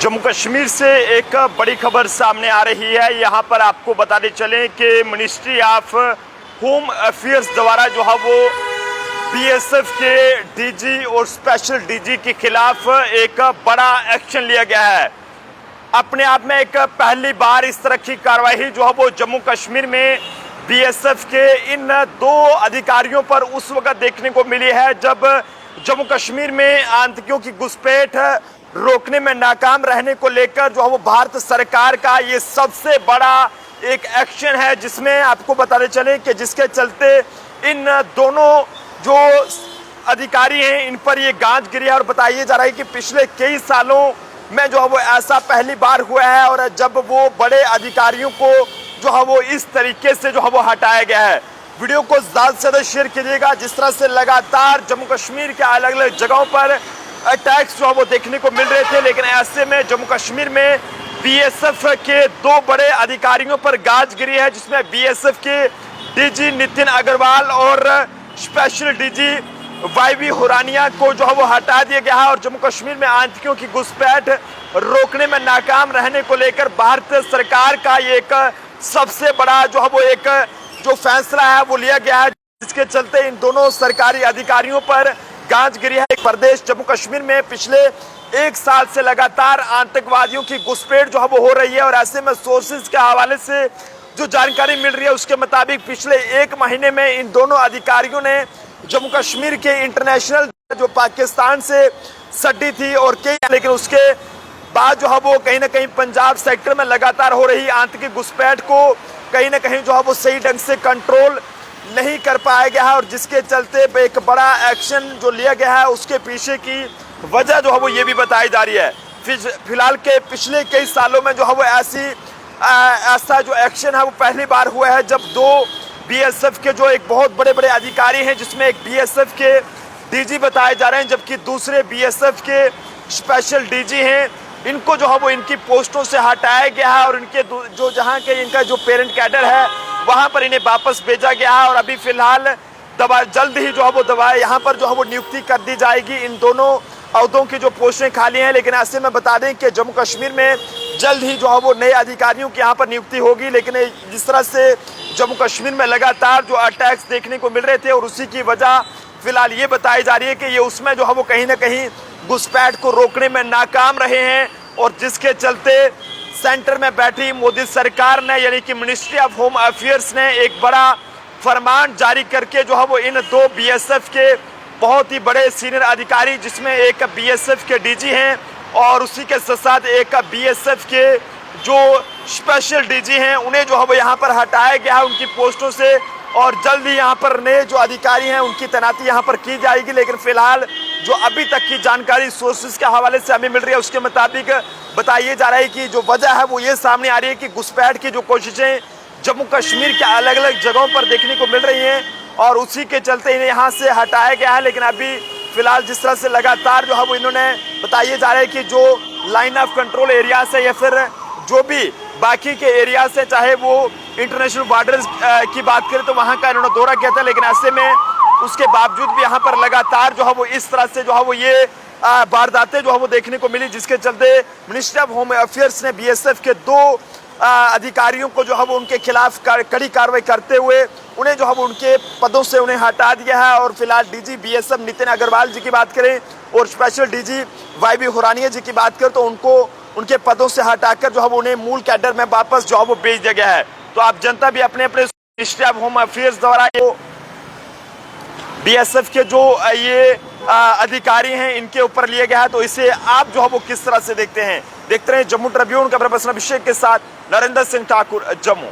जम्मू कश्मीर से एक बड़ी खबर सामने आ रही है। यहाँ पर आपको बताते चलें कि मिनिस्ट्री ऑफ होम अफेयर्स द्वारा जो है वो बीएसएफ के डीजी और स्पेशल डीजी के खिलाफ एक बड़ा एक्शन लिया गया है। अपने आप में एक पहली बार इस तरह की कार्रवाई जो है वो जम्मू कश्मीर में बीएसएफ के इन दो अधिकारियों पर उस वक्त देखने को मिली है जब जम्मू कश्मीर में आतंकियों की घुसपैठ रोकने में नाकाम रहने को लेकर जो है वो भारत सरकार का ये सबसे बड़ा एक एक्शन है, जिसमें आपको बताते चले कि जिसके चलते इन दोनों जो अधिकारी हैं इन पर ये गांज गिरी है। और बताइए जा रहा है कि पिछले कई सालों में जो है वो ऐसा पहली बार हुआ है और जब वो बड़े अधिकारियों को जो है वो इस तरीके से जो है वो हटाया गया है। वीडियो को ज़्यादा से ज़्यादा शेयर कीजिएगा। जिस तरह से लगातार जम्मू कश्मीर के अलग अलग जगहों पर अटैक्स जो है वो देखने को मिल रहे थे, लेकिन ऐसे में जम्मू कश्मीर में बीएसएफ के दो बड़े अधिकारियों पर गाज गिरी है, जिसमें बीएसएफ के डीजी नितिन अग्रवाल और स्पेशल डीजी वाईवी हुरानिया को जो है वो हटा दिया गया है। और जम्मू कश्मीर में आतंकियों की घुसपैठ रोकने में नाकाम रहने को लेकर भारत सरकार का ये एक सबसे बड़ा जो है वो एक जो फैसला है वो लिया गया है, जिसके चलते इन दोनों सरकारी अधिकारियों पर गांज गिरी है। प्रदेश जम्मू कश्मीर में पिछले एक साल से लगातार आतंकवादियों की घुसपैठ जो है वो हो रही है। और ऐसे में सोर्सेज के हवाले से जो जानकारी मिल रही है उसके मुताबिक पिछले एक महीने में इन दोनों अधिकारियों ने जम्मू कश्मीर के इंटरनेशनल जो पाकिस्तान से सटी थी और कई, लेकिन उसके बाद जो है वो कहीं ना कहीं पंजाब सेक्टर में लगातार हो रही आतंकी घुसपैठ को कहीं ना कहीं जो है वो सही ढंग से कंट्रोल नहीं कर पाया गया है। और जिसके चलते एक बड़ा एक्शन जो लिया गया है उसके पीछे की वजह जो है वो ये भी बताई जा रही है। फिलहाल के पिछले कई सालों में जो है वो ऐसा जो एक्शन है वो पहली बार हुआ है जब दो बीएसएफ के जो एक बहुत बड़े बड़े अधिकारी हैं, जिसमें एक बीएसएफ के डीजी बताए जा रहे हैं जबकि दूसरे बीएसएफ के स्पेशल डीजी हैं, इनको जो है वो इनकी पोस्टों से हटाया गया है और इनके जो जहाँ के इनका जो पेरेंट कैडर है वहाँ पर इन्हें वापस भेजा गया है। और अभी फिलहाल जल्द ही जो है वो दवा यहाँ पर जो है वो नियुक्ति कर दी जाएगी। इन दोनों अहदों की जो पोस्टें खाली हैं, लेकिन ऐसे में बता दें कि जम्मू कश्मीर में जल्द ही जो है वो नए अधिकारियों की यहाँ पर नियुक्ति होगी। लेकिन जिस तरह से जम्मू कश्मीर में लगातार जो अटैक्स देखने को मिल रहे थे और उसी की वजह फिलहाल ये बताई जा रही है कि ये उसमें जो है वो कहीं ना कहीं घुसपैठ को रोकने में नाकाम रहे हैं। और जिसके चलते सेंटर में बैठी मोदी सरकार ने यानी कि मिनिस्ट्री ऑफ होम अफेयर्स ने एक बड़ा फरमान जारी करके जो है वो इन दो बीएसएफ के बहुत ही बड़े सीनियर अधिकारी, जिसमें एक बीएसएफ के डीजी हैं और उसी के साथ साथ एक बीएसएफ के जो स्पेशल डीजी हैं, उन्हें जो है वो यहाँ पर हटाया गया है उनकी पोस्टों से। और जल्द ही यहाँ पर नए जो अधिकारी हैं उनकी तैनाती यहाँ पर की जाएगी। लेकिन फिलहाल जो अभी तक की जानकारी सोर्सेज के हवाले से हमें मिल रही है उसके मुताबिक बताइए जा रहा है कि जो वजह है वो ये सामने आ रही है कि घुसपैठ की जो कोशिशें जम्मू कश्मीर के अलग अलग जगहों पर देखने को मिल रही हैं और उसी के चलते इन्हें यहाँ से हटाया गया है। लेकिन अभी फिलहाल जिस तरह से लगातार जो है वो इन्होंने बताइए जा रहा है कि जो लाइन ऑफ कंट्रोल एरिया से या फिर जो भी बाकी के एरिया से, चाहे वो इंटरनेशनल बॉर्डर्स की बात करें तो वहाँ का इन्होंने दौरा किया था, लेकिन ऐसे में उसके बावजूद भी यहाँ पर लगातार जो है वो इस तरह से जो है वो ये वारदातें जो है वो देखने को मिली, जिसके चलते मिनिस्ट्री ऑफ होम अफेयर्स ने बीएसएफ के दो अधिकारियों को जो है वो उनके खिलाफ कड़ी कार्रवाई करते हुए उन्हें जो है वो उनके पदों से उन्हें हटा दिया है। और फिलहाल डीजी बीएसएफ नितिन अग्रवाल जी की बात करें और स्पेशल डीजी वाईवी हुरानिया जी की बात करें तो उनको उनके पदों से हटाकर जो है वो उन्हें मूल कैडर में वापस जो है वो भेज दिया गया है। तो आप जनता भी अपने अपने मिनिस्ट्री ऑफ होम अफेयर्स द्वारा बीएसएफ के जो ये अधिकारी हैं इनके ऊपर लिया गया है, तो इसे आप जो है वो किस तरह से देखते हैं। देखते रहे जम्मू ट्रिब्यून का पर्सन अभिषेक के साथ नरेंद्र सिंह ठाकुर, जम्मू।